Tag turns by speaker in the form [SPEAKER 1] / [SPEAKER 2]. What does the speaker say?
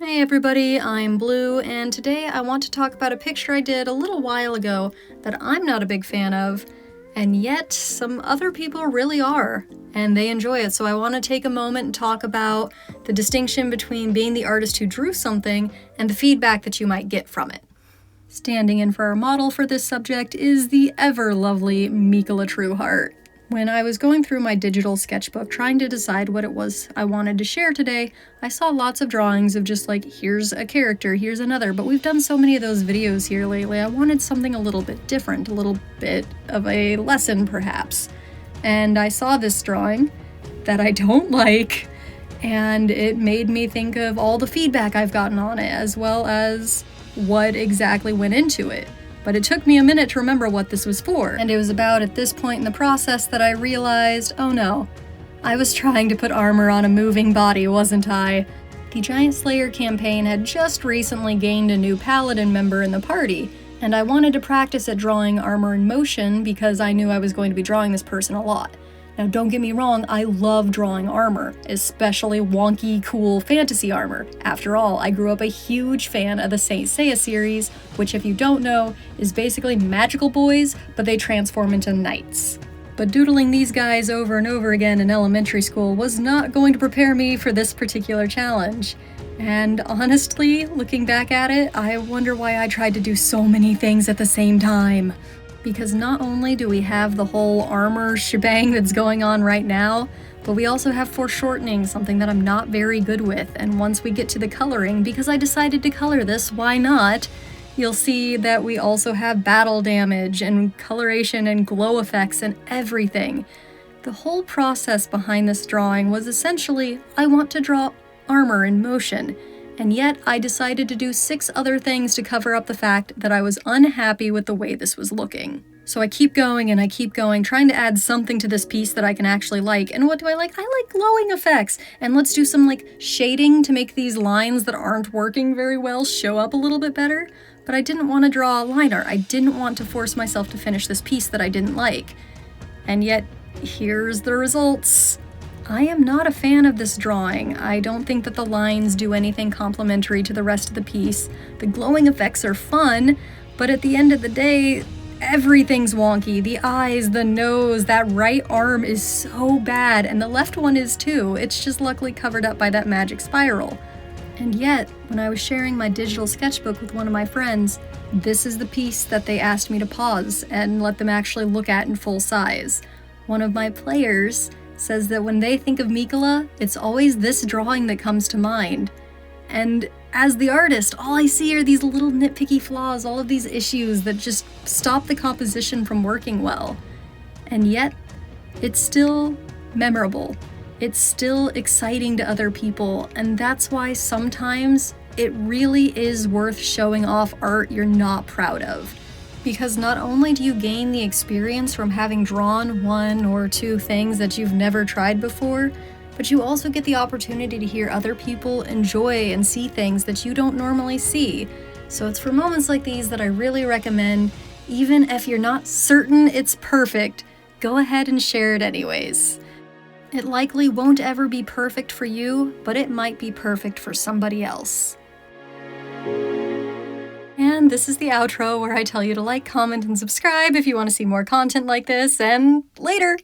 [SPEAKER 1] Hey everybody, I'm Blue, and today I want to talk about a picture I did a little while ago that I'm not a big fan of, and yet some other people really are, and they enjoy it. So I want to take a moment and talk about the distinction between being the artist who drew something and the feedback that you might get from it. Standing in for our model for this subject is the ever-lovely Mikola Trueheart. When I was going through my digital sketchbook trying to decide what it was I wanted to share today, I saw lots of drawings of just like, here's a character, here's another, but we've done so many of those videos here lately, I wanted something a little bit different, a little bit of a lesson perhaps. And I saw this drawing that I don't like, and it made me think of all the feedback I've gotten on it, as well as what exactly went into it. But it took me a minute to remember what this was for, and it was about at this point in the process that I realized, oh no, I was trying to put armor on a moving body, wasn't I? The Giant Slayer campaign had just recently gained a new paladin member in the party, and I wanted to practice at drawing armor in motion because I knew I was going to be drawing this person a lot. Now don't get me wrong, I love drawing armor, especially wonky, cool fantasy armor. After all, I grew up a huge fan of the Saint Seiya series, which if you don't know, is basically magical boys, but they transform into knights. But doodling these guys over and over again in elementary school was not going to prepare me for this particular challenge. And honestly, looking back at it, I wonder why I tried to do so many things at the same time. Because not only do we have the whole armor shebang that's going on right now, but we also have foreshortening, something that I'm not very good with, and once we get to the coloring, because I decided to color this, why not, you'll see that we also have battle damage and coloration and glow effects and everything. The whole process behind this drawing was essentially, I want to draw armor in motion, and yet I decided to do 6 other things to cover up the fact that I was unhappy with the way this was looking. So I keep going and I keep going, trying to add something to this piece that I can actually like. And what do I like? I like glowing effects. And let's do some shading to make these lines that aren't working very well show up a little bit better. But I didn't want to draw a liner. I didn't want to force myself to finish this piece that I didn't like. And yet, here's the results. I am not a fan of this drawing. I don't think that the lines do anything complementary to the rest of the piece. The glowing effects are fun, but at the end of the day, everything's wonky. The eyes, the nose, that right arm is so bad, and the left one is too. It's just luckily covered up by that magic spiral. And yet, when I was sharing my digital sketchbook with one of my friends, this is the piece that they asked me to pause and let them actually look at in full size. One of my players says that when they think of Mikola, it's always this drawing that comes to mind. And as the artist, all I see are these little nitpicky flaws, all of these issues that just stop the composition from working well. And yet, it's still memorable. It's still exciting to other people, and that's why sometimes it really is worth showing off art you're not proud of. Because not only do you gain the experience from having drawn 1 or 2 things that you've never tried before, but you also get the opportunity to hear other people enjoy and see things that you don't normally see. So it's for moments like these that I really recommend, even if you're not certain it's perfect, go ahead and share it anyways. It likely won't ever be perfect for you, but it might be perfect for somebody else. And this is the outro where I tell you to like, comment, and subscribe if you want to see more content like this, and later!